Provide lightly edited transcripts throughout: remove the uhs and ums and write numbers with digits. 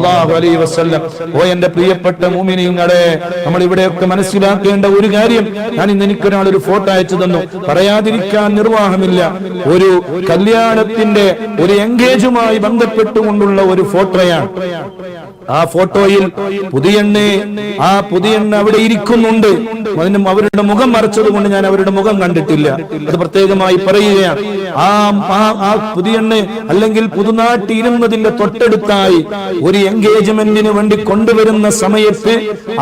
സല്ലല്ലാഹു അലൈഹി വസല്ലം. ഓ എന്റെ പ്രിയപ്പെട്ട മുഅ്മിനീങ്ങളെ, നമ്മൾ ഇവിടെയൊക്കെ മനസ്സിലാക്കേണ്ട ഒരു കാര്യം, ഞാൻ ഇന്ന് എനിക്കൊരാൾ ഒരു ഫോട്ടോ അയച്ചു തന്നു, പറയാതിരിക്കാൻ നിർവാഹമില്ല. ഒരു കല്യാണത്തിന്റെ ഒരു എൻഗേജുമായി ബന്ധപ്പെട്ടുകൊണ്ടുള്ള ഒരു ഫോട്ടോയാണ്. ആ ഫോട്ടോയിൽ ആ പുതിയണ്ണ് അവിടെ ഇരിക്കുന്നുണ്ട്. അവരുടെ മുഖം മറച്ചത് കൊണ്ട് ഞാൻ അവരുടെ മുഖം കണ്ടിട്ടില്ല, അത് പ്രത്യേകമായി പറയുകയാണ്. ആ പുതിയണ്ണ് അല്ലെങ്കിൽ പുതുനാട്ടി ഇരുന്നതിന്റെ തൊട്ടടുത്തായി ഒരു എൻഗേജ്മെന്റിന് വേണ്ടി കൊണ്ടുവരുന്ന സമയത്ത്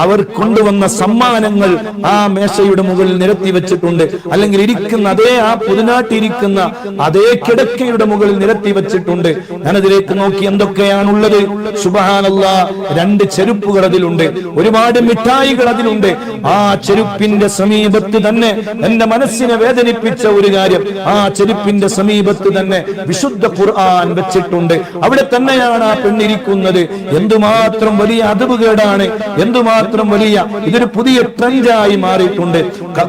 അവർ കൊണ്ടുവന്ന സമ്മാനങ്ങൾ ആ മേശയുടെ മുകളിൽ നിരത്തി വെച്ചിട്ടുണ്ട്. അല്ലെങ്കിൽ ഇരിക്കുന്ന ആ പുതുനാട്ടി ഇരിക്കുന്ന അതേ കിടക്കയുടെ മുകളിൽ നിരത്തി വെച്ചിട്ടുണ്ട്. ഞാനതിലേക്ക് നോക്കി എന്തൊക്കെയാണുള്ളത്. സുബ്ഹാനല്ലാഹ്, 2 ചെരുപ്പുകൾ അതിലുണ്ട്, ഒരുപാട് മിഠായികൾ അതിലുണ്ട്. ആ ചെരുപ്പിന്റെ സമീപത്ത് തന്നെ എന്റെ മനസ്സിനെ വേദനിപ്പിച്ച ഒരു കാര്യം, ആ ചെരുപ്പിന്റെ സമീപത്ത് തന്നെ വിശുദ്ധ ഖുർആൻ വെച്ചിട്ടുണ്ട്. അവിടെ തന്നെയാണ് ആ പെണ്ണിരിക്കുന്നത്. എന്തുമാത്രം വലിയ അദബുകേടാണ്, എന്തുമാത്രം വലിയ ഇതൊരു പുതിയ ട്രെൻഡായി മാറിയിട്ടുണ്ട്.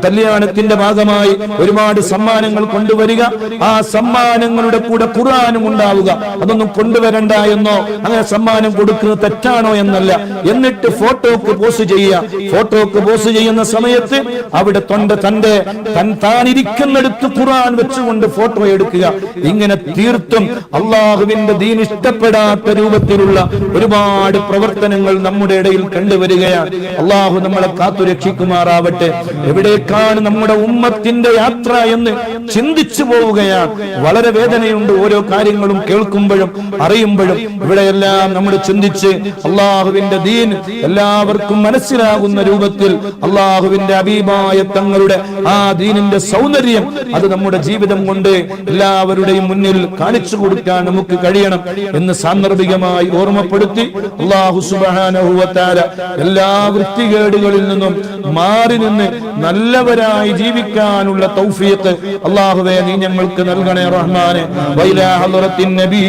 കല്യാണത്തിന്റെ ഭാഗമായി ഒരുപാട് സമ്മാനങ്ങൾ കൊണ്ടുവരിക, ആ സമ്മാനങ്ങളുടെ കൂടെ ഖുർആനും ഉണ്ടാവുക. അതൊന്നും കൊണ്ടുവരണ്ട എന്നോ അങ്ങനെ സമ്മാനം കൊടുക്കുന്നത് തെറ്റാണോ എന്നല്ല. എന്നിട്ട് ഫോട്ടോക്ക് പോസ്റ്റ് ചെയ്യുക. ഫോട്ടോക്ക് പോസ്റ്റ് ചെയ്യുന്ന സമയത്ത് അവിടെ താനിരിക്കുന്നിടത്ത് ഖുർആൻ വെച്ചുകൊണ്ട് ഫോട്ടോ എടുക്കുക. ഇങ്ങനെ തീർത്തും അള്ളാഹുവിന്റെ ദീൻ ഇഷ്ടപ്പെടാത്ത രൂപത്തിലുള്ള ഒരുപാട് പ്രവർത്തനങ്ങൾ നമ്മുടെ ഇടയിൽ കണ്ടുവരികയാണ്. അള്ളാഹു നമ്മളെ കാത്തുരക്ഷിക്കുമാറാവട്ടെ. എവിടേക്കാണ് നമ്മുടെ ഉമ്മത്തിന്റെ യാത്ര എന്ന് ചിന്തിച്ചു പോവുകയാണ്. വളരെ വേദനയുണ്ട് ഓരോ കാര്യങ്ങളും കേൾക്കുമ്പോഴും അറിയുമ്പോഴും. ഇവിടെയെല്ലാം നമ്മൾ ചിന്തിച്ച് അള്ളാഹുവിന്റെ ദീൻ എല്ലാവർക്കും മനസ്സിലാകുന്ന രൂപത്തിൽ അള്ളാഹുവിന്റെ ഹബീബായ തങ്ങളുടെ ആ ദീനിന്റെ സൗന്ദര്യം അത് നമ്മുടെ ജീവിതം കൊണ്ട് എല്ലാവരുടെയും മുന്നിൽ കാണിച്ചു കൊടുക്കാൻ നമുക്ക് കഴിയണം എന്ന് സാന്ദർഭികമായി ഓർമ്മപ്പെടുത്തി അള്ളാഹു സുബ്ഹാനഹു വ തആല എല്ലാ വൃത്തികേടുകളിൽ നിന്നും മാറി നിന്ന് നല്ലവരായി ജീവിക്കാനുള്ള തൗഫീഖ് അള്ളാഹുവേ നീ ഞങ്ങൾക്ക് നൽകണേ റഹ്മാനെ. വൈലാ ഹളറത്തിൻ നബി